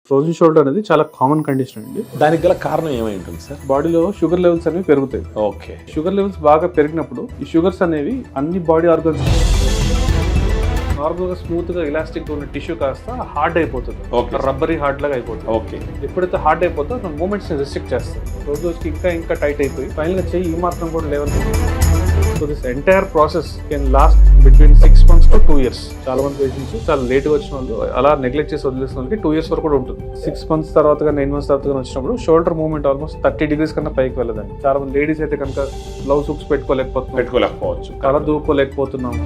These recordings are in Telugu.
ఫ్రోజన్ షోల్డర్ అనేది చాలా కామన్ కండిషన్ అండి. దానికి గల కారణం ఏమై ఉంటుంది సార్? బాడీలో షుగర్ లెవెల్స్ అనేవి పెరుగుతాయి. ఓకే. షుగర్ లెవెల్స్ బాగా పెరిగినప్పుడు ఈ షుగర్స్ అనేవి అన్ని బాడీ ఆర్గన్స్ నార్మల్ గా స్మూత్ గా ఎలాస్టిక్ గా ఉన్న టిష్యూ కాస్త హార్డ్ అయిపోతుంది. Okay. రబ్బరీ హార్డ్ లాగా అయిపోతుంది. ఓకే. ఎప్పుడైతే హార్డ్ అయిపోతుందో మూమెంట్స్ ని రిస్ట్రిక్ట్ చేస్తాయి. రోజుకి ఇంకా టైట్ అయిపోయి ఫైనల్ గా చెయ్యి ఈ మాత్రం కూడా level. So this entire process can last between 6 months to 2 years. చాలా మంది పేషెంట్స్ చాలా లేట్గా వచ్చిన వాళ్ళు అలా నెగ్లెక్ట్ చేసి వదిలేసిన వాళ్ళకి 2 years వరకు కూడా ఉంటుంది. 6 months తర్వాత కానీ 9 months తర్వాత కానీ వచ్చినప్పుడు షోల్డర్ మూవ్మెంట్ ఆల్మోస్ట్ 30 degrees కన్నా పైకి వెళ్ళదండి. చాలా మంది లేడీస్ అయితే కనుక గ్లౌస్ హుక్స్ పెట్టుకోలేకపోవచ్చు, కలర్ దూకోలేకపోతున్నాం.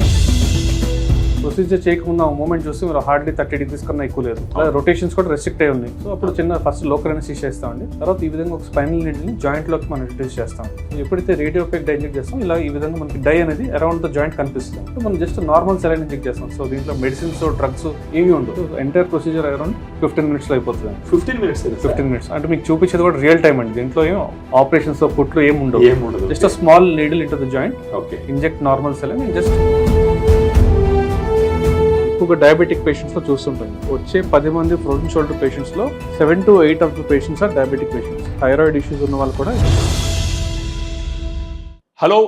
ప్రొసీజర్ చేయకుండా మూమెంట్ చూస్తే మీరు హార్డ్లీ 30 degrees కన్నా ఎక్కువ లేదు. రొటేషన్స్ కూడా రెస్ట్రిక్ట్ అయి ఉన్నాయి. సో అప్పుడు చిన్న ఫస్ట్ లోకల్ అనెస్థీషియా చేస్తామండి. తర్వాత ఈ విధంగా ఒక స్పైనల్ నీడిల్ని జాయింట్ లోకి మనం ఇంట్రడ్యూస్ చేస్తాం. ఎప్పుడైతే రేడియో ఎఫెక్ట్ డై ఇంజెక్ట్ చేస్తాం ఇలా ఈ విధంగా మనకి డై అనేది అరౌండ్ ద జాయింట్ కనిపిస్తుంది. సో మనం జస్ట్ నార్మల్ సెలైన్ ఇంజెక్ట్ చేస్తాం. సో దీంట్లో మెడిసిన్స్ డ్రగ్స్ ఏవి ఉండవు. ఎంటైర్ ప్రొసీజర్ అరౌండ్ 15 minutes లో అయిపోతుంది. 15 minutes అంటే మీకు చూపించేది కూడా రియల్ టైం అండి. దీంట్లో ఏం ఆపరేషన్స్ కుట్లు ఏమి ఉండవు. Just small needle into the joint, inject normal saline just. ఎక్కువగా డయాబెటిక్ పేషెంట్స్ లో చూస్తుంటాం. వచ్చే 10 మంది ఫ్రోజన్ షోల్డర్ పేషెంట్స్ లో 7 to 8 of the patients are diabetic patients. Thyroid issues ఉన్న వాళ్ళు కూడా. Hello,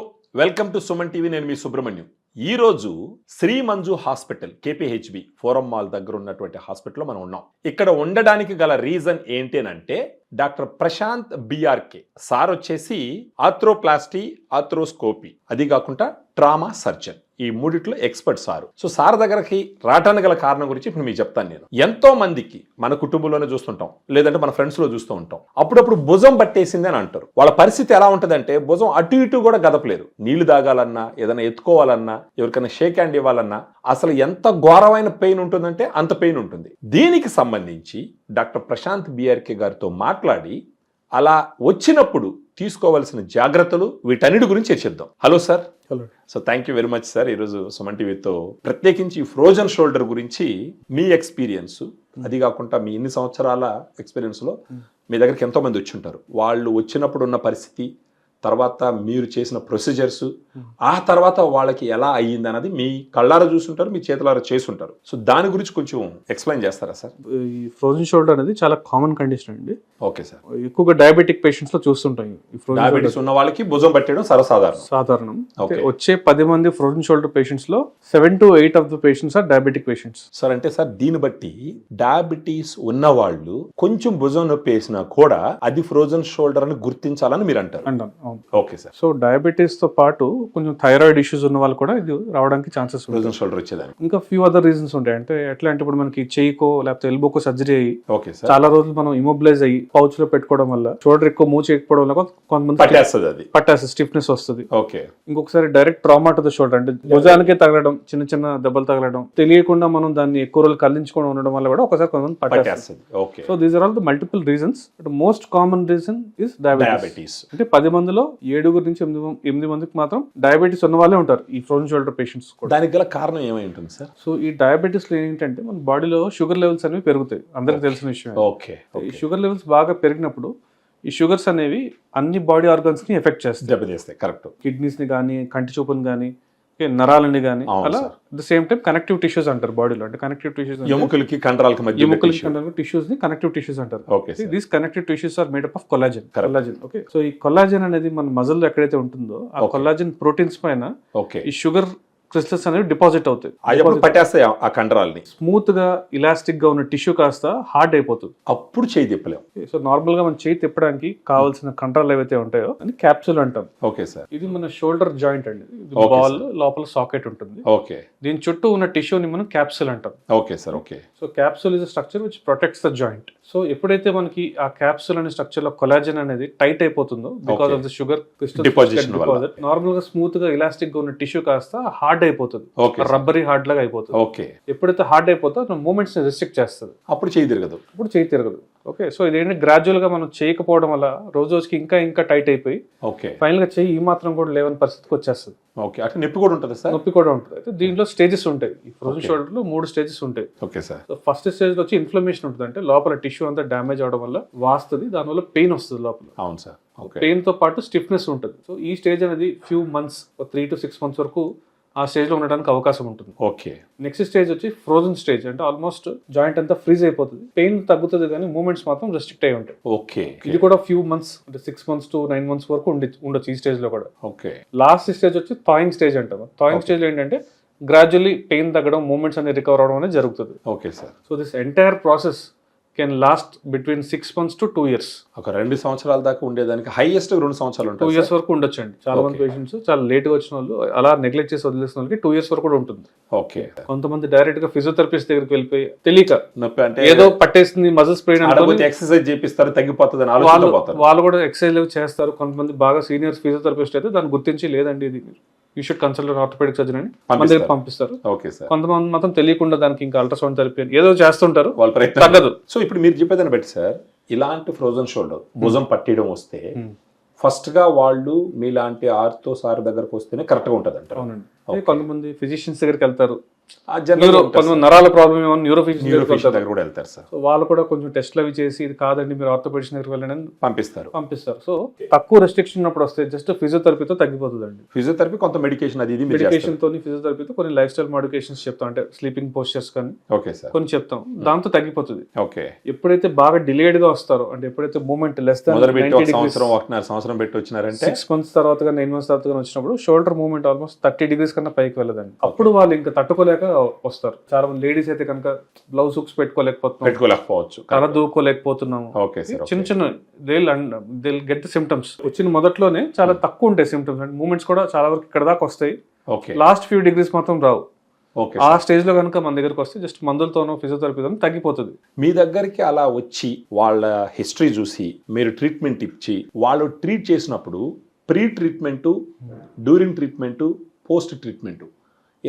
welcome to Suman TV. నేను మీ సుబ్రహ్మణ్యం. ఈ రోజు Shri Manju hospital KPHB forum mall దగ్గర ఉన్నటువంటి హాస్పిటల్లో మనం ఉన్నాం. ఇక్కడ ఉండడానికి గల రీజన్ ఏంటి అంటే డాక్టర్ ప్రశాంత్ BRK సార్ వచ్చేసి ఆర్థ్రోప్లాస్టీ, ఆర్థ్రోస్కోపీ, అది కాకుండా ట్రామా సర్జన్, ఈ మూడిట్లో ఎక్స్పర్ట్ సారు. సో సార్ దగ్గరకి రావడానికి గల కారణం గురించి ఇప్పుడు మీకు చెప్తాను. నేను ఎంతో మందికి మన కుటుంబంలోనే చూస్తుంటాం, లేదంటే మన ఫ్రెండ్స్ లో చూస్తూ ఉంటాం. అప్పుడప్పుడు భుజం పట్టేసింది అని అంటారు. వాళ్ళ పరిస్థితి ఎలా ఉంటుందంటే భుజం అటు ఇటు కూడా గదపలేరు. నీళ్లు తాగాలన్నా, ఏదైనా ఎత్తుకోవాలన్నా, ఎవరికైనా షేక్ హ్యాండ్ ఇవ్వాలన్నా అసలు ఎంత ఘోరమైన పెయిన్ ఉంటుందంటే అంత పెయిన్ ఉంటుంది. దీనికి సంబంధించి డాక్టర్ ప్రశాంత్ BRK గారితో మాట్లాడి అలా వచ్చినప్పుడు తీసుకోవాల్సిన జాగ్రత్తలు వీటన్నిటి గురించి చర్చిద్దాం. Hello sir. Hello. So thank you very much sir. ఈరోజు సుమన్ టీవీతో ప్రత్యేకించి ఫ్రోజన్ షోల్డర్ గురించి మీ ఎక్స్పీరియన్స్, అది కాకుండా మీ ఇన్ని సంవత్సరాల ఎక్స్పీరియన్స్లో మీ దగ్గరికి ఎంతో మంది వచ్చి ఉంటారు. వాళ్ళు వచ్చినప్పుడు ఉన్న పరిస్థితి, తర్వాత మీరు చేసిన ప్రొసీజర్స్, ఆ తర్వాత వాళ్ళకి ఎలా అయ్యింది అన్నది మీ కళ్ళారా చూసుంటారు, మీ చేతులారా చేసుంటారు. సో దాని గురించి కొంచెం ఎక్స్ప్లెయిన్ చేస్తారా సార్? ఈ ఫ్రోజన్ షోల్డర్ అనేది చాలా కామన్ కండిషన్ అండి. Okay sir. ఎక్కువగా డయాబెటిక్ పేషెంట్స్ లో చూస్తుంటాం. డయాబెటీస్ ఉన్న వాళ్ళకి భుజం పట్టడం సాధారణం. వచ్చే 10 మంది ఫ్రోజన్ షోల్డర్ పేషెంట్స్ లో 7 to 8 of the patients are diabetic patients. Sir అంటే సార్ దీన్ని బట్టి డయాబెటీస్ ఉన్న వాళ్ళు కొంచెం భుజం నొప్పి వేసినా కూడా అది ఫ్రోజన్ షోల్డర్ అని గుర్తించాలని మీరు అంటారు. Okay sir. సో డయాబెటీస్ తో పాటు కొంచెం థైరాయిడ్ ఇష్యూస్ ఉన్న వాళ్ళు కూడా ఇది రావడానికి ఛాన్సెస్ ఫ్రోజన్ షోల్డర్ వచ్చేదాన్ని. ఇంకా ఫ్యూ అదర్ రీజన్స్ ఉంటాయి. అంటే ఎట్లా అంటే ఇప్పుడు మనకి చెయ్యికో లేకపోతే ఎల్బోకో సర్జరీ అయ్యి ఓకే సార్ చాలా రోజులు మనం ఇమోబిలైజ్ అయ్యి పౌచ్ లో పెట్టుకోవడం వల్ల షోల్డర్ ఎక్కువ మూవ్ చేయకపోవడం వల్ల కొంతమంది పట్టేస్తుంది, స్టిఫ్నెస్ వస్తుంది. ఓకే. ఇంకొకసారి direct trauma to the shoulder అంటే భుజానికే తగలడం, చిన్న చిన్న దెబ్బలు తగలడం, తెలియకుండా మనం దాన్ని ఎక్కువ రోజులు కదిలించుకోవడం ఉండడం వల్ల కూడా ఒకసారి కొంతమంది పట్టేస్తుంది. Okay. So these are all the multiple reasons. But most common reason is diabetes. అంటే 10 మందిలో 7 నుంచి 8 మందికి మాత్రం డయాబెటీస్ ఉన్న వాళ్ళే ఉంటారు ఈ ఫ్రోజన్ షోల్డర్ పేషెంట్స్. దానికి గల కారణం ఏమై ఉంటుంది సార్? సో ఈ డయాబెటీస్ లో ఏంటంటే మన బాడీలో షుగర్ లెవెల్స్ అనేవి పెరుగుతాయి. అందరికి తెలిసిన విషయం. ఓకే. ఈ షుగర్ లెవెల్స్ బాగా పెరిగినప్పుడు ఈ షుగర్స్ అనేవి అన్ని బాడీ ఆర్గన్స్ ని ఎఫెక్ట్ చేస్తాయి, దెబ్బతీస్తాయి. కరెక్ట్. కిడ్నీస్ ని కానీ, కంటి చూపుని కానీ, నరాలని కానీ, అలా the same time connective tissues అంటారు బాడీలో. అంటే కనెక్టివ్ టిష్యూస్ ఎముకలకి కండరాలకి మధ్య టిష్యూస్ ని కనెక్టివ్ టిష్యూస్ అంటారు. Okay. These connective tissues are made up of collagen. Okay. So ఈ కొల్లాజన్ అనేది మన మజిల్ లో ఎక్కడైతే ఉంటుందో ఆ కొల్లాజన్ ప్రోటీన్స్ పైన ఈ షుగర్ క్రిస్టల్స్ అనేవి డిపాజిట్ అవుతాయి. పట్టేస్తాయి ఆ కండరాలని. స్మూత్ గా ఇలాస్టిక్ గా ఉన్న టిష్యూ కాస్త హార్డ్ అయిపోతుంది. అప్పుడు చేయి తిప్పలేం. సో నార్మల్ గా మనం చేయి తిప్పడానికి కావాల్సిన కండరాలు ఏవైతే ఉంటాయో అని క్యాప్సూల్ అంటాం. Okay sir. ఇది మన షోల్డర్ జాయింట్ అండి. బాల్ లోపల సాకెట్ ఉంటుంది. ఓకే. దీని చుట్టూ ఉన్న టిష్యూని మనం క్యాప్సూల్ అంటాం. Okay sir. Okay. So capsule is structure which protects the joint. So ఎప్పుడైతే మనకి ఆ క్యాప్సూల్ అనే స్ట్రక్చర్ లో కొలాజన్ అనేది టైట్ అయిపోతుందో because of the sugar deposition, normal గా స్మూత్ గా ఇలాస్టిక్ గా ఉన్న టిష్యూ కాస్త హార్డ్ అయిపోతుంది, రబ్బరీ హార్డ్ లాగా అయిపోతుంది. ఓకే. ఎప్పుడైతే హార్డ్ అయిపోతుందో మూమెంట్స్ ని రిస్ట్రిక్ట్ చేస్తుంది. అప్పుడు చేయి తిరగదు. ఓకే. సో ఇదేంటి గ్రాడ్యువల్ గా మనం చేయకపోవడం వల్ల రోజుకి ఇంకా టైట్ అయిపోయి ఫైనల్ గా చెయ్యి ఈ మాత్రం కూడా లేవని పరిస్థితికి వచ్చేస్తుంది. ఓకే. అంటే నొప్పి కూడా ఉంటుంది సార్? నొప్పి కూడా ఉంటుంది. అయితే దీంట్లో స్టేజెస్ ఉంటాయి. ఈ ఫ్రోజన్ షోల్డర్ లో 3 స్టేజెస్ ఉంటాయి. Okay sir. So first stage లో వచ్చి ఇన్ఫ్లమేషన్ ఉంటుంది. అంటే లోపల టిష్యూ అంతా డ్యామేజ్ అవడం వల్ల వాస్తుంది, దానివల్ల పెయిన్ వస్తుంది లోపల. అవును సార్. పెయిన్ తో పాటు స్టిఫ్నెస్ ఉంటుంది. సో ఈ స్టేజ్ అనేది ఫ్యూ మంత్స్ 3 to 6 months వరకు ఆ స్టేజ్లో ఉండడానికి అవకాశం ఉంటుంది. ఓకే. నెక్స్ట్ స్టేజ్ వచ్చి ఫ్రోజన్ స్టేజ్, అంటే ఆల్మోస్ట్ జాయింట్ అంతా ఫ్రీజ్ అయిపోతుంది, పెయిన్ తగ్గుతుంది కానీ మూమెంట్స్ మాత్రం రెస్ట్రిక్ట్ అయి ఉంటాయి. ఓకే. ఇది కూడా ఫ్యూ మంత్స్, అంటే 6 months to 9 months వరకు ఉండొచ్చు ఈ స్టేజ్ లో కూడా. ఓకే. లాస్ట్ స్టేజ్ వచ్చి థాయింగ్ స్టేజ్ అంటారు. థాయింగ్ స్టేజ్ లో ఏంటంటే గ్రాడ్యువల్లీ పెయిన్ తగ్గడం, మూమెంట్స్ అనేది రికవర్ అవడం అనేది జరుగుతుంది. Okay sir. So this entire process can last between 6 months to 2 years. ఒక 2 సంవత్సరాల దాకా ఉండేదానికి హైయెస్ట్ 2 సంవత్సరాలు 2 ఉంటుంది. years వరకు ఉండొచ్చు అండి. చాలా మంది పేషెంట్స్ చాలా లేట్ గా వచ్చిన వాళ్ళు, అలా నెగ్లెక్ట్ చేసి వదిలేసిన వాళ్ళకి 2 years వరకు కూడా ఉంటుంది. ఓకే. కొంతమంది డైరెక్ట్ గా ఫిజియోథెరపిస్ట్ దగ్గరికి వెళ్ళిపోయి తెలియక నొప్పి అంటే ఏదో పట్టేస్తుంది మజిల్స్ పెయిన్ అంటే ఎక్సర్సైజ్ చేపిస్తారు, తగ్గిపోతుంది అని ఆలోచిస్తారు. వాళ్ళు కూడా ఎక్సర్సైజ్ చేస్తారు. కొంతమంది బాగా సీనియర్ ఫిజియోథెరపిస్ట్ అయితే దాన్ని గుర్తించి లేదండి ఇది you should consult orthopaedic surgeon అని మన దగ్గర పంపిస్తారు. Okay sir. కొంతమంది మాత్రం తెలియకుండా దానికి ఇంకా అల్ట్రాసౌండ్ థెరపీ అని ఏదో చేస్తుంటారు, వాళ్ళ ప్రయత్నం తగ్గదు. సో ఇప్పుడు మీరు చెప్పేదాన్ని బట్టి సార్, ఇలాంటి ఫ్రోజన్ షోల్డర్ భుజం పట్టడం వస్తే ఫస్ట్ గా వాళ్ళు మీలాంటి ఆర్థో సార్ దగ్గరకు వస్తేనే కరెక్ట్ గా ఉంటది అంటారు. అవునండి. కొంతమంది ఫిజిషియన్స్ దగ్గరికి వెళ్తారు, ఆ జనరల్ కొంతమంది నరాల ప్రాబ్లమ్ ఏమో న్యూరో ఫిజిషియన్ దగ్గర కూడా వెళ్తారు సార్. సో వాళ్ళు కూడా కొంచెం టెస్ట్లు అవి చేసి ఇది కాదండి మీరు ఆర్థోపెడిషన్ దగ్గరికి వెళ్ళండి అని పంపిస్తారు. సో తక్కువ రెస్ట్రిక్షన్ ఉన్నప్పుడు వస్తే జస్ట్ ఫిజియోథెరపీతో తగ్గిపోతుందండి. ఫిజియోథెరపీ కొంత మెడికేషన్ అది మెడికేషన్ తోని ఫిజియోథెరపీతో కొన్ని లైఫ్ స్టైల్ మోడిఫికేషన్స్ చెప్తాం, అంటే స్లీపింగ్ పోస్చర్స్ కానీ ఓకే సార్ కొన్ని చెప్తాం, దాంతో తగ్గిపోతుంది. ఓకే. ఎప్పుడైతే బాగా డిలేడ్ గా వస్తారో, అంటే ఎప్పుడైతే మూమెంట్ లెస్ దాన్ 1.5 సంవత్సరం పెట్టి వచ్చినారంటే 6 months తర్వాత 9 months తర్వాత వచ్చినప్పుడు షోల్డర్ మూవ్మెంట్ ఆల్మోస్ట్ 30 degrees కన్నా పైకి వెళ్ళదండి. అప్పుడు వాళ్ళు ఇంకా తట్టుకోలేక వస్తారు. చాలా మంది లేడీస్ అయితే కనుక బ్లౌజ్ హుక్స్ పెట్టుకోలేకపోవచ్చు, తల దూకోలేకపోతున్నాము. చిన్న చిన్న దే గెట్ ద సిమ్టమ్స్. వచ్చిన మొదట్లోనే చాలా తక్కువ ఉంటాయి సిమ్టమ్స్, అంటే మూమెంట్స్ కూడా చాలా వరకు ఇక్కడ దాకా వస్తాయి, లాస్ట్ ఫ్యూ డిగ్రీస్ మాత్రం రావు. ఆ స్టేజ్ లో కనుక మన దగ్గరకు వస్తే జస్ట్ మందులతోనో ఫిజియోథెరపీతోనో తగ్గిపోతుంది. మీ దగ్గరికి అలా వచ్చి వాళ్ళ హిస్టరీ చూసి మీరు ట్రీట్మెంట్ ఇచ్చి వాళ్ళు ట్రీట్ చేసినప్పుడు pre treatment, during treatment, post treatment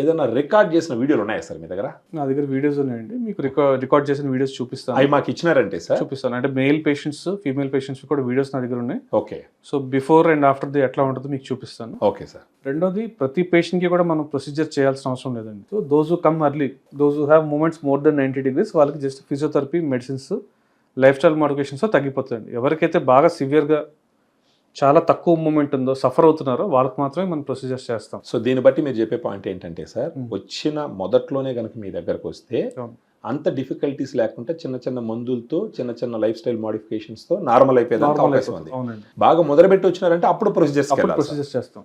ఏదైనా రికార్డ్ చేసిన వీడియోలు ఉన్నాయా సార్ మీ దగ్గర? నా దగ్గర వీడియోస్ ఉన్నాయండి, మీకు రికార్డ్ చేసిన వీడియోస్ చూపిస్తాను. అవి మాకు ఇచ్చినారంటే సార్ చూపిస్తాను. అంటే మేల్ పేషెంట్స్, ఫీమేల్ పేషెంట్స్ కూడా వీడియోస్ నా దగ్గర ఉన్నాయి. Okay. So before and after the ఎట్లా ఉంటుందో మీకు చూపిస్తాను. Okay sir. రెండోది, ప్రతి పేషెంట్ కి కూడా మనం ప్రొసీజర్ చేయాల్సిన అవసరం లేదండి. So those who come early, those who have movements more than 90 degrees వాళ్ళకి just physiotherapy, medicines, lifestyle modifications తగ్గిపోతుంది. ఎవరికైతే బాగా సివియర్గా చాలా తక్కువ మూమెంట్ ఉందో, సఫర్ అవుతున్నారో వాళ్ళకి మాత్రమే మనం ప్రొసీజర్స్ చేస్తాం. సో దీన్ని బట్టి మీరు చెప్పే పాయింట్ ఏంటంటే సార్, వచ్చిన మొదట్లోనే కనుక మీ దగ్గరకు వస్తే అంత డిఫికల్టీస్ లేకుండా చిన్న చిన్న మందులతో, చిన్న చిన్న లైఫ్ స్టైల్ మోడిఫికేషన్స్ తో నార్మల్ అయిపోయేదానికి అవకాశం ఉంది. బాగా మొదలుపెట్టి వచ్చినారంటే అప్పుడు ప్రొసీజర్స్ చేస్తాం.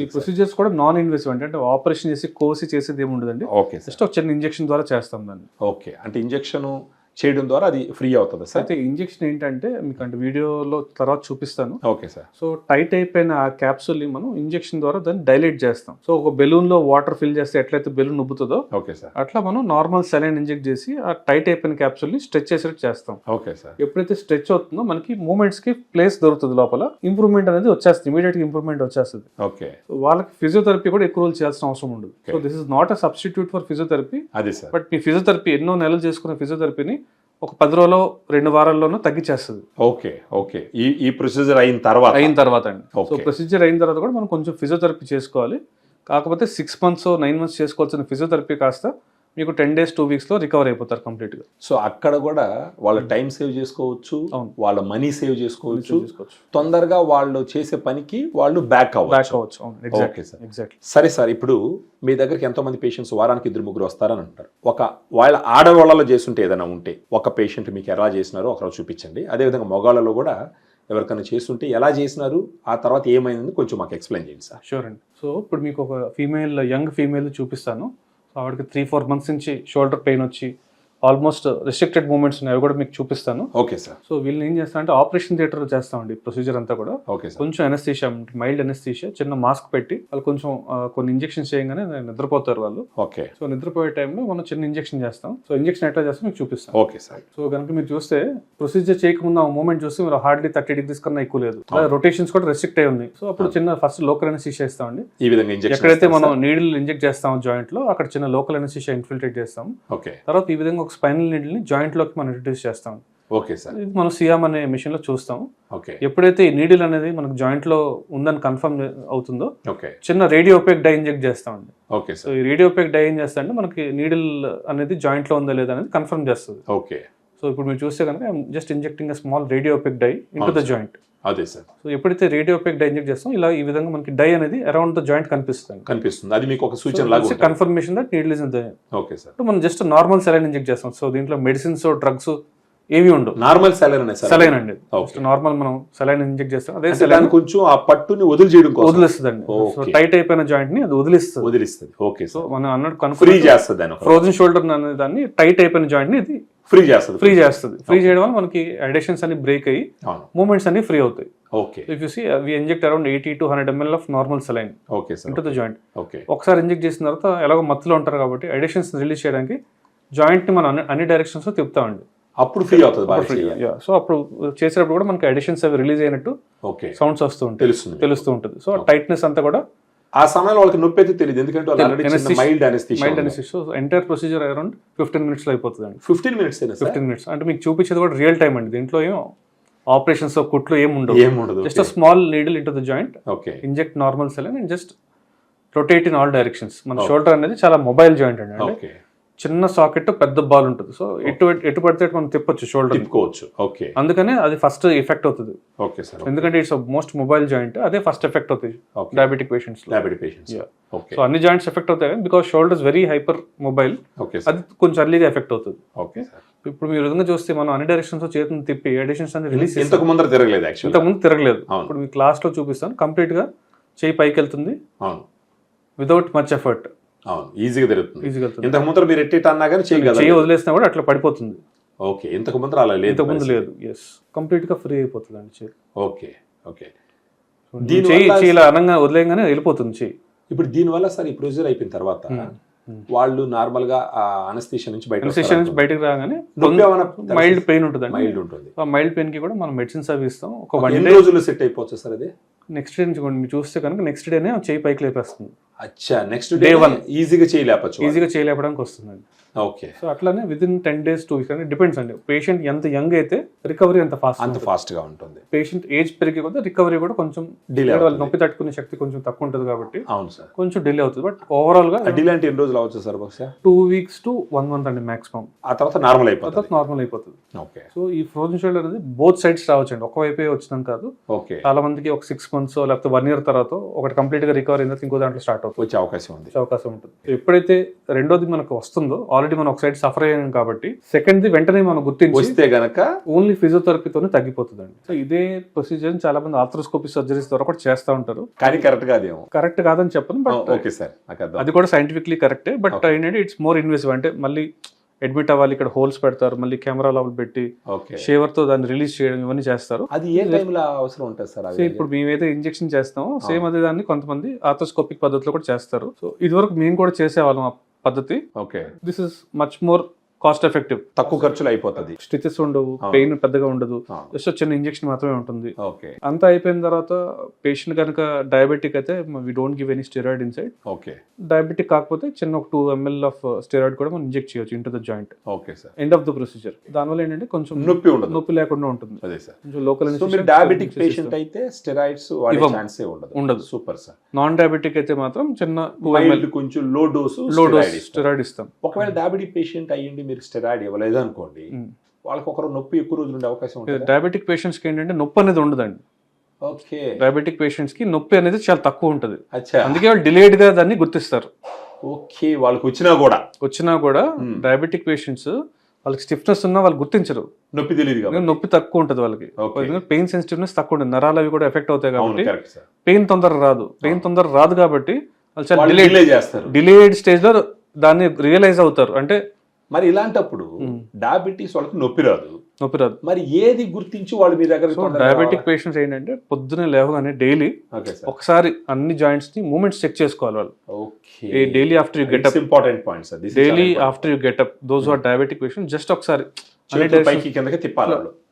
ఈ ప్రొసీజర్స్ కూడా నాన్ ఇన్వెసివ్, అంటే ఆపరేషన్ చేసి కోసి చేసేది ఏమి ఉండదండి. ఓకే. జస్ట్ ఒక చిన్న ఇంజెక్షన్ ద్వారా చేస్తాం దాన్ని. ఓకే. అంటే ఇంజెక్షన్ చేయడం ద్వారా అది ఫ్రీ అవుతుంది సార్. అయితే ఇంజెక్షన్ ఏంటంటే మీకు అంటే వీడియోలో తర్వాత చూపిస్తాను. Okay sir. సో టైట్ అయిపోయిన ఆ క్యాప్సూల్ ని మనం ఇంజెక్షన్ ద్వారా దాన్ని డైలేట్ చేస్తాం. సో ఒక బెలూన్ లో వాటర్ ఫిల్ చేస్తే ఎట్లయితే బెలూన్ ఉబ్బుతుందో, ఓకే సార్, అట్లా మనం నార్మల్ సెలైన్ ఇంజెక్ట్ చేసి ఆ టైట్ అయిపోయిన క్యాప్సూల్ ని స్ట్రెచ్ చేసేట్టు చేస్తాం. Okay sir. ఎప్పుడైతే స్ట్రెచ్ అవుతుందో మనకి మూమెంట్స్ కి ప్లేస్ దొరుకుతుంది, లోపల ఇంప్రూవ్మెంట్ అనేది వచ్చేస్తుంది, ఇమీడియట్ గా ఇంప్రూవ్మెంట్ వచ్చేస్తుంది. ఓకే. వాళ్ళకి ఫిజియోథెరపీ కూడా ఎక్కువ రోజులు చేయాల్సిన అవసరం ఉండదు. So this is not a substitute for physiotherapy. అదే సార్. బట్ మీ ఫిజియోథెరపీ ఎన్నో నెలలు చేసుకున్న ఫిజియోథెరపీని ఒక 10 రోజుల్లో 2 వారాల్లోనూ తగ్గించేస్తుంది. ఓకే. ఓకే. ఈ ప్రొసీజర్ అయిన తర్వాత అండి. సో ప్రొసీజర్ అయిన తర్వాత కూడా మనం కొంచెం ఫిజియోథెరపీ చేసుకోవాలి. కాకపోతే 6 months 9 months చేసుకోవాల్సిన ఫిజియోథెరపీ కాస్త మీకు 10 days 2 weeks లో రికవర్ అయిపోతారు కంప్లీట్ గా. సో అక్కడ కూడా వాళ్ళ టైం సేవ్ చేసుకోవచ్చు, వాళ్ళ మనీ సేవ్ చేసుకోవచ్చు, తొందరగా వాళ్ళు చేసే పనికి వాళ్ళు బ్యాక్ అవ్వచ్చు. Okay sir. ఎగ్జాక్ట్లీ. సరే సార్, ఇప్పుడు మీ దగ్గరికి ఎంతో మంది పేషెంట్స్ వారానికి 2-3 వస్తారని అంటారు. వాళ్ళ ఆడవాళ్ళలో చేస్తుంటే ఏదైనా ఉంటే ఒక పేషెంట్ మీకు ఎలా చేసినారో ఒకరోజు చూపించండి. అదేవిధంగా మగవాళ్ళలో కూడా ఎవరికైనా చేస్తుంటే ఎలా చేసినారు, ఆ తర్వాత ఏమైంది కొంచెం మాకు ఎక్స్ప్లెయిన్ చేయండి సార్. షూర్ అండి. సో ఇప్పుడు మీకు ఒక యంగ్ ఫీమేల్ చూపిస్తాను. ఆవిడకి 3-4 months నుంచి షోల్డర్ పెయిన్ వచ్చి ఆల్మోస్ట్ రెస్ట్రిక్టెడ్ మూమెంట్స్ ఉన్నాయి, అవి కూడా మీకు చూపిస్తాను. Okay sir. సో వీళ్ళు ఏం చేస్తారంటే ఆపరేషన్ థియేటర్ చేస్తామండి ప్రొసీజర్ అంతా కూడా. Okay sir. కొంచెం ఎనస్థీషియా, మైల్డ్ ఎనస్థీషియా, చిన్న మాస్క్ పెట్టి వాళ్ళు కొంచెం కొన్ని ఇంజెక్షన్స్ చేయగానే నిద్రపోతారు వాళ్ళు. ఓకే. సో నిద్రపోయే టైంలో మనం చిన్న ఇంజెక్షన్ చేస్తాం. సో ఇంజెక్షన్ ఎట్లా చేస్తాం మీకు చూపిస్తాం. Okay sir. సో కనుక మీరు చూస్తే ప్రొసీజర్ చేయకముందు ఆ మూమెంట్ చూస్తే మీరు హార్డ్లీ 30 degrees కన్నా ఎక్కువ లేదు, రొటేషన్స్ కూడా రెస్ట్రిక్ట్ అయి ఉన్నాయి. సో అప్పుడు చిన్న ఫస్ట్ లోకల్ ఎనస్థీషియా ఇస్తామండి. ఈ విధంగా ఎక్కడైతే మనం నీడిల్ ఇంజెక్ట్ చేస్తాం జాయింట్ లో, అక్కడ చిన్న లోకల్ ఎనస్థీషియా ఇన్ఫిల్ట్రేట్ చేస్తాం. ఓకే. తర్వాత ఈ విధంగా ఒక స్పైనల్ నీడిల్ ని జాయింట్ లోకి మనం ఇంట్రడ్యూస్ చేస్తాం. Okay sir. ఇది మనం సియామ్ అనే మిషన్ లో చూస్తాం. ఓకే. ఎప్పుడైతే ఈ నీడిల్ అనేది మనకు జాయింట్ లో ఉందని కన్ఫర్మ్ అవుతుందో, ఓకే, చిన్న రేడియోపెక్ డై ఇంజెక్ట్ చేస్తామండి. Okay sir. సో ఈ రేడియోపెక్ డై ఏం చేస్తా అంటే మనకి నీడిల్ అనేది జాయింట్ లో ఉందా లేదా అనేది కన్ఫర్మ్ చేస్తుంది. ఓకే. సో ఇప్పుడు మీరు చూస్తే కనుక just injecting a small radiopaque dye into the joint. అదే సార్. సో ఎప్పుడైతే రేడియోపెక్ డై ఇంజెక్ట్ చేస్తాం ఇలా ఈ విధంగా మనకి డై అనేది అరౌండ్ ద జాయింట్ కనిపిస్తుంది. అది మీకు ఒక సూచన లాగా confirmation that needle is in the. Okay sir. మనం జస్ట్ నార్మల్ సెలైన్ ఇంజెక్ట్ చేస్తాం. సో దీంట్లో మెడిసిన్స్ డ్రగ్స్ ఏవి ఉండవు. నార్మల్ సెలైన్ అండి. నార్మల్ మనం సెలైన్ ఇంజెక్ట్ చేస్తాం. అదే సెలైన్ కొంచెం ఆ పట్టుని వదిలిస్తుంది అండి. సో టైట్ అయిపోయిన జాయింట్ ని అది వదిలిస్తుంది. ఓకే. సో మనం అన్నట్టు ఫ్రీ చేస్తుంది. ఫ్రోజన్ షోల్డర్ అనే దాన్ని టైట్ అయిపోయిన జాయింట్ ని ఇది ఫ్రీ చేస్తుంది. ఫ్రీ చేయడం వల్ల మనకి అడిషన్స్ అన్ని బ్రేక్ అయ్యి మూవ్మెంట్స్ అన్ని ఫ్రీ అవుతాయి. Okay. If you see we inject around 80 to 100 ml of normal saline into the joint. Okay. ఒకసారి ఇంజెక్ట్ చేసిన తర్వాత ఎలాగో మత్తులో ఉంటారు కాబట్టి అడిషన్స్ రిలీజ్ చేయడానికి జాయింట్ ని మనం అన్ని డైరెక్షన్స్ లో తిప్పుతామండి. అప్పుడు ఫ్రీ అవుతుంది. సో అప్పుడు చేసేటప్పుడు కూడా మనకి అడిషన్స్ అవి రిలీజ్ అయినట్టు సౌండ్స్ వస్తూ ఉంటాయి, తెలుస్తూ ఉంటుంది. సో టైట్నెస్ అంతా కూడా ఆ సమయంలో వాళ్ళకి నొప్పి అయితే తెలియదు, ఎందుకంటే mild so entire procedure around 15 minutes లో అయిపోతుంది. 15 minutes అంటే మీకు చూపించేది కూడా రియల్ టైం అండి. దీంట్లో ఏం ఆపరేషన్స్ కుట్లు ఏం ఉండదు. Just small needle into the joint, inject normal saline and just rotate in all directions. మన షోల్డర్ అనేది చాలా మొబైల్ జాయింట్ అండి. చిన్న సాకెట్ పెద్ద బాల్ ఉంటుంది. సో ఎటు పడితే మనం తిప్పొచ్చు షోల్డర్. ఓకే. అందుకనే అది ఫస్ట్ ఎఫెక్ట్ అవుతుంది. Okay sir. ఎందుకంటే ఇట్స్ మోస్ట్ మొబైల్ జాయింట్, అదే ఫస్ట్ ఎఫెక్ట్ అవుతుంది డయాబెటిక్ పేషెంట్స్. సో అన్ని జాయింట్స్ ఎఫెక్ట్ అవుతాయి because shoulders very hyper mobile. అది కొంచెం అర్లీగా ఎఫెక్ట్ అవుతుంది. ఓకే. ఇప్పుడు మీరు విధంగా చూస్తే మనం అన్ని డైరెక్షన్స్ చేతిని తిప్పి అడిషన్స్ అన్ని రిలీజ్ ఇంతకు ముందు తిరగలేదు. ఇప్పుడు మీకు క్లాస్ లో చూపిస్తాను. కంప్లీట్ గా చేయి పైకి వెళ్తుంది వితౌట్ మచ్ ఎఫర్ట్. ఈజీగా తిరుగుతుంది. ఇంతకు ముందు మీరు ఎట్టి అన్నా కానీ చేయి వదిలేసినా కూడా అట్లా పడిపోతుంది. ఓకే. ఇంతకు ముందు అలా లేదు. ఇంతకు ముందు లేదు. ఎస్, కంప్లీట్ గా ఫ్రీ అయిపోతుంది అండి చేయి. ఓకే. ఓకే. చేయి ఇలా అనంగా వదిలేయగానే వెళ్ళిపోతుంది చేయి. ఇప్పుడు దీనివల్ల సార్ ఈ ప్రొసీజర్ అయిపోయిన తర్వాత వాళ్ళు నార్మల్ గా అనస్థీషియా నుంచి బయటకు రాగానే మైల్డ్ పెయిన్ ఉంటుంది. ఆ మైల్డ్ పెయిన్ కి కూడా మనం మెడిసిన్స్ అవి ఇస్తాం. ఒక 1 day రోజుల్లో సెట్ అయిపోవచ్చు సార్. అది నెక్స్ట్ డే నుంచి మీరు చూస్తే కనుక నెక్స్ట్ డేనే చేయి పైకి లేపేస్తుంది. అచ్చా, నెక్స్ట్ డే 1 ఈజీగా చేయలేపడానికి వస్తుందండి. ఓకే. సో అట్లానే విదిన్ 10 days 2 weeks అంటే డిపెండ్స్ అండి. పేషెంట్ ఎంత యంగ్ అయితే రికవరీ అంత ఫాస్ట్ గా ఉంటుంది. పేషెంట్ ఏజ్ పెరిగే కొద్ది రికవరీ కూడా కొంచెం డిలే. వాళ్ళ నొప్పి తట్టుకునే శక్తి కొంచెం తక్కువ ఉంటుంది కాబట్టి అవును సార్ కొంచెం డిలే అవుతుంది. బట్ ఓవరాల్ గా డిలే అంటే ఎన్ని రోజులు అవచ్చు సార్? బహుశా 2 weeks to 1 month అండి మాక్సిమం. ఆ తర్వాత నార్మల్ అయిపోతుంది. ఓకే. సో ఈ ఫ్రోజన్ షోల్డర్ అనేది బోత్ సైడ్స్ రావచ్చండి, ఒక వైపే వచ్చిందని కాదు. ఓకే. చాలా మందికి ఒక 6 months లేకపోతే 1 year తర్వాత ఒకటి కంప్లీట్ గా రికవరీ అయిన ఇంకో దాంట్లో స్టార్ట్ అవుతుంది, వచ్చే అవకాశం ఉంటుంది. ఎప్పుడైతే రెండోది మనకు వస్తుందో ఆల్రెడీ మనం ఒక సైడ్ సఫర్ అయ్యాం కాబట్టి సెకండ్ వెంటనే మనం గుర్తించి వస్తే గనక ఓన్లీ ఫిజియోథెరపీతోనే తగ్గిపోతుందండి. సో ఇదే ప్రొసీజర్ చాలా మంది ఆర్థ్రోస్కోపీ సర్జరీస్ ద్వారా కూడా చేస్తూ ఉంటారు. కానీ కరెక్ట్ కాదని చెప్పను, బట్ ఓకే సార్ అది కూడా సైంటిఫిక్లీ కరెక్టే. బట్ ఏంటంటే ఇట్స్ మోర్ ఇన్వెసివ్. అంటే మళ్ళీ అడ్మిట్ అవ్వాలి, ఇక్కడ హోల్స్ పెడతారు, మళ్ళీ కెమెరా లోపల పెట్టి షేవర్ తో దాన్ని రిలీజ్ చేయడం ఇవన్నీ చేస్తారు. అది ఏ టైంలో అవసరం ఉంటుంది సార్? ఇప్పుడు మేమైతే ఇంజెక్షన్ చేస్తామో సేమ్ అదే దాన్ని కొంతమంది ఆర్థ్రోస్కోపిక్ పద్ధతిలో కూడా చేస్తారు. సో ఇదివరకు మేము కూడా చేసేవాళ్ళం ఆ పద్ధతి. Okay. This is much more cost effective, తక్కువ ఖర్చులో అయిపోతుంది. స్టిచెస్ ఉండవు, పెయిన్ పెద్దగా ఉండదు, జస్ట్ చిన్న ఇంజెక్షన్ మాత్రమే ఉంటుంది. అంతా అయిపోయిన తర్వాత పేషెంట్ కనుక డయాబెటిక్ అయితే we don't give any steroid inside. Okay. Diabetic కాకపోతే చిన్న ఒక 2 ml ఆఫ్ స్టెరాయిడ్ కూడా మనం ఇంజెక్ట్ చేయొచ్చు into the joint. Okay sir. End of the procedure. దానివల్ల ఏంటంటే కొంచెం నొప్పి లేకుండా ఉంటుంది. అదే సార్. కొంచెం లోకల్ డయాబెటిక్ పేషెంట్ అయితే స్టెరాయిడ్స్ వాడే ఛాన్స్ ఉండదు. Super sir. నాన్ డయాబెటిక్ అయితే మాత్రం చిన్న 2 ml కొంచెం లో డోస్ స్టెరాయిడ్ ఇస్తాం. ఒకవేళ డయాబెటిక్ పేషెంట్ అయ్యింది మీరు స్టెరాయిడ్ ఇవ్వలేదు అనుకోండి, వాళ్ళకి ఒకరు నొప్పి ఎక్కువ రోజులు ఉండే అవకాశం ఉంటుంది. డయాబెటిక్ పేషెంట్స్ కి ఏంటంటే నొప్పి అనేది ఉండదండి. ఓకే. డయాబెటిక్ పేషెంట్స్ కి నొప్పి అనేది చాలా తక్కువ ఉంటుంది. అందుకే వాళ్ళు డిలేడ్ గా దాన్ని గుర్తిస్తారు. ఓకే. వాళ్ళకి వచ్చినా కూడా డయాబెటిక్ పేషెంట్స్ వాళ్ళకి స్టిఫ్నెస్ ఉన్నా వాళ్ళు గుర్తించరు, నొప్పి తెలియదు, నొప్పి తక్కువ ఉంటుంది వాళ్ళకి. పెయిన్ సెన్సిటివ్నెస్ తక్కువ ఉంటుంది, నరాలు అవి కూడా ఎఫెక్ట్ అవుతాయి కాబట్టి పెయిన్ తొందర రాదు కాబట్టి వాళ్ళు చాలా డిలేడ్ స్టేజ్ లో దాన్ని రియలైజ్ అవుతారు. అంటే మరి ఇలాంటప్పుడు డయాబెటీస్ వాళ్ళకి నొప్పి రాదు. మరి ఏది గుర్తించి వాళ్ళు మీ దగ్గర? డయాబెటిక్ పేషెంట్స్ ఏంటంటే పొద్దునే లేవగానే డైలీ ఒకసారి అన్ని జాయింట్స్ ని మూవ్మెంట్స్ చెక్ చేసుకోవాలి వాళ్ళు. Daily after you get up. Important point sir. Daily after you get up those are diabetic patient just ఒకసారి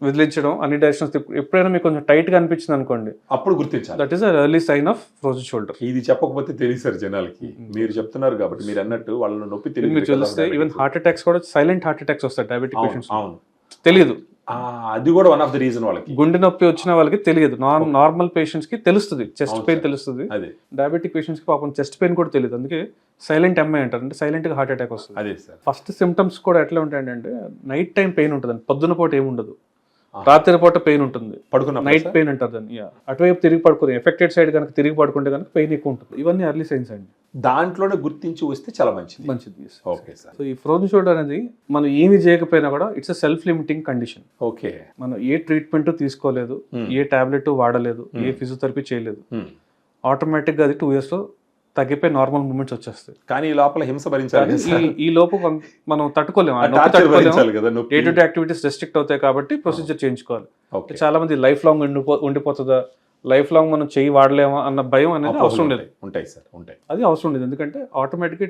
విదిలించడం, అన్ని డైరెక్షన్స్ ఎప్పుడైనా మీకు కొంచెం టైట్ గా అనిపించింది అనుకోండి, అప్పుడు గుర్తించాలి. That is early sign of frozen shoulder. ఇది చెప్పకపోతే తెలియదు సార్ జనాలకి, మీరు చెప్తున్నారు కాబట్టి. మీరు అన్నట్టు వాళ్ళ నొప్పి తెలియదు. మీరు చూస్తే ఈవెన్ హార్ట్ అటాక్స్ కూడా సైలెంట్ హార్ట్ అటాక్స్ వస్తాయి డయాబెటిక్ పేషెంట్స్. అవును, తెలియదు. అది కూడా వన్ ఆఫ్ ద రీజన్. వాళ్ళకి గుండె నొప్పి వచ్చిన వాళ్ళకి తెలియదు. నార్మల్ పేషెంట్స్ కి తెలుస్తుంది, చెస్ట్ పెయిన్ తెలుస్తుంది. డయాబెటిక్ పేషెంట్స్ కి పాపం చెస్ట్ పెయిన్ కూడా తెలియదు. అందుకే సైలెంట్ ఎంఐ అంటారు, అంటే సైలెంట్ గా హార్ట్ అటాక్ వస్తుంది. అదే సార్. ఫస్ట్ సిమ్టమ్స్ కూడా ఎట్లా ఉంటాయంటే నైట్ టైం పెయిన్ ఉంటుంది, పొద్దున పూట ఏముండదు. రాత్రిపూట పెయిన్ ఉంటుంది, పడుకున్న నైట్ పెయిన్ అంటారు దాన్ని. అటువైపు తిరిగి పడుకుని ఎఫెక్టెడ్ సైడ్ కనుక తిరిగి పడుకుంటే కనుక పెయిన్ ఎక్కువ ఉంటుంది. ఇవన్నీ ఎర్లీ సైన్స్ అండి, దాంట్లోనే గుర్తించి వస్తే చాలా మంచిది. మంచిది. Okay sir. సో ఈ ఫ్రోజన్ షోల్డర్ అనేది మనం ఏమి చేయకపోయినా కూడా it's self limiting condition. Okay, మనం ఏ ట్రీట్మెంట్ తీసుకోలేదు, ఏ టాబ్లెట్ వాడలేదు, ఏ ఫిజియోథెరపీ చేయలేదు, ఆటోమేటిక్ గా అది 2 years లో తగ్గిపోయి నార్మల్ మూమెంట్స్ వచ్చేస్తాయి. కానీ ఈ లోపల హింస భరించాలి, ఈ లోపు మనం తట్టుకోలేము, day to day activities restrict అవుతాయి కాబట్టి ప్రొసీజర్ చేయించుకోవాలి. చాలా మంది లైఫ్ లాంగ్ ఉండిపోతుందా, లైఫ్ లాంగ్ మనం చేయి వాడలేమా అన్న భయం అనేది అవసరం లేదు. ఉంటాయి సార్, ఉంటాయి. అది అవసరం లేదు, ఎందుకంటే ఆటోమేటిక్గా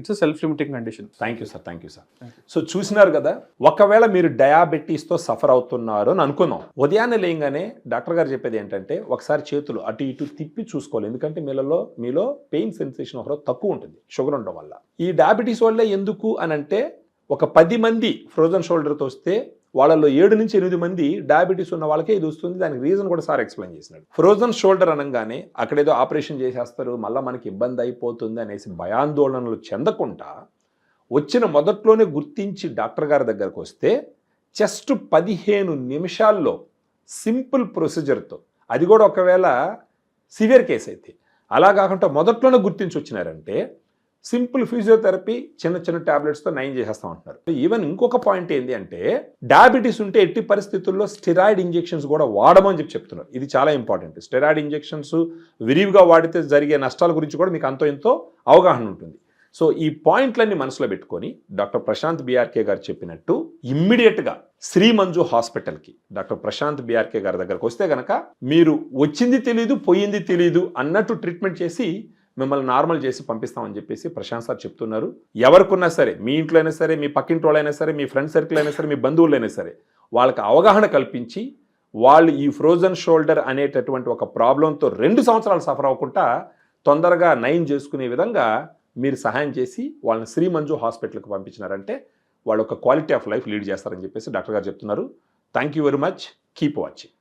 it's self limiting condition. Thank you sir, thank you sir. So చూసినారు కదా, ఒకవేళ మీరు డయాబెటీస్తో సఫర్ అవుతున్నారు అని అనుకుందాం, ఉదయాన్నే లేయంగానే డాక్టర్ గారు చెప్పేది ఏంటంటే ఒకసారి చేతులు అటు ఇటు తిప్పి చూసుకోవాలి, ఎందుకంటే మీలో పెయిన్ సెన్సేషన్ ఒకరోజు తక్కువ ఉంటుంది షుగర్ ఉండడం వల్ల. ఈ డయాబెటీస్ వల్లే ఎందుకు అని అంటే, ఒక 10 మంది ఫ్రోజన్ షోల్డర్తో వస్తే వాళ్ళలో 7 నుంచి 8 మంది డయాబెటీస్ ఉన్న వాళ్ళకే ఇది వస్తుంది. దానికి రీజన్ కూడా సార్ ఎక్స్ప్లెయిన్ చేసినాడు. ఫ్రోజన్ షోల్డర్ అనగానే అక్కడేదో ఆపరేషన్ చేసేస్తారు, మళ్ళీ మనకి ఇబ్బంది అయిపోతుంది అనేసి భయాందోళనలు చెందకుండా వచ్చిన మొదట్లోనే గుర్తించి డాక్టర్ గారి దగ్గరకు వస్తే జస్ట్ 15 నిమిషాల్లో సింపుల్ ప్రొసీజర్తో, అది కూడా ఒకవేళ సివియర్ కేసు అయితే, అలా కాకుండా మొదట్లోనే గుర్తించి వచ్చినారంటే సింపుల్ ఫిజియోథెరపీ చిన్న చిన్న టాబ్లెట్స్తో నయం చేసేస్తాం అంటున్నారు. ఈవెన్ ఇంకొక పాయింట్ ఏంటి అంటే, డయాబెటీస్ ఉంటే ఎట్టి పరిస్థితుల్లో స్టెరాయిడ్ ఇంజెక్షన్స్ కూడా వాడమని చెప్తున్నారు. ఇది చాలా ఇంపార్టెంట్. స్టెరాయిడ్ ఇంజెక్షన్స్ విరివిగా వాడితే జరిగే నష్టాల గురించి కూడా మీకు అంతో ఎంతో అవగాహన ఉంటుంది. సో ఈ పాయింట్లన్నీ మనసులో పెట్టుకొని డాక్టర్ ప్రశాంత్ బిఆర్కే గారు చెప్పినట్టు ఇమ్మీడియట్గా శ్రీ మంజు హాస్పిటల్కి డాక్టర్ ప్రశాంత్ బిఆర్కే గారి దగ్గరకు వస్తే కనుక మీరు వచ్చింది తెలీదు పోయింది తెలీదు అన్నట్టు ట్రీట్మెంట్ చేసి మిమ్మల్ని నార్మల్ చేసి పంపిస్తామని చెప్పేసి ప్రశాంత్ సార్ చెప్తున్నారు. ఎవరికున్నా సరే, మీ ఇంట్లో అయినా సరే, మీ పక్కింటి వాళ్ళైనా సరే, మీ ఫ్రెండ్ సర్కిల్ అయినా సరే, మీ బంధువులైనా సరే, వాళ్ళకి అవగాహన కల్పించి వాళ్ళు ఈ ఫ్రోజన్ షోల్డర్ అనేటటువంటి ఒక ప్రాబ్లంతో 2 సంవత్సరాలు సఫర్ అవ్వకుండా తొందరగా నయం చేసుకునే విధంగా మీరు సహాయం చేసి వాళ్ళని శ్రీ మంజు హాస్పిటల్కి పంపించినారంటే వాళ్ళు ఒక క్వాలిటీ ఆఫ్ లైఫ్ లీడ్ చేస్తారని చెప్పేసి డాక్టర్ గారు చెప్తున్నారు. Thank you very much. Keep watching.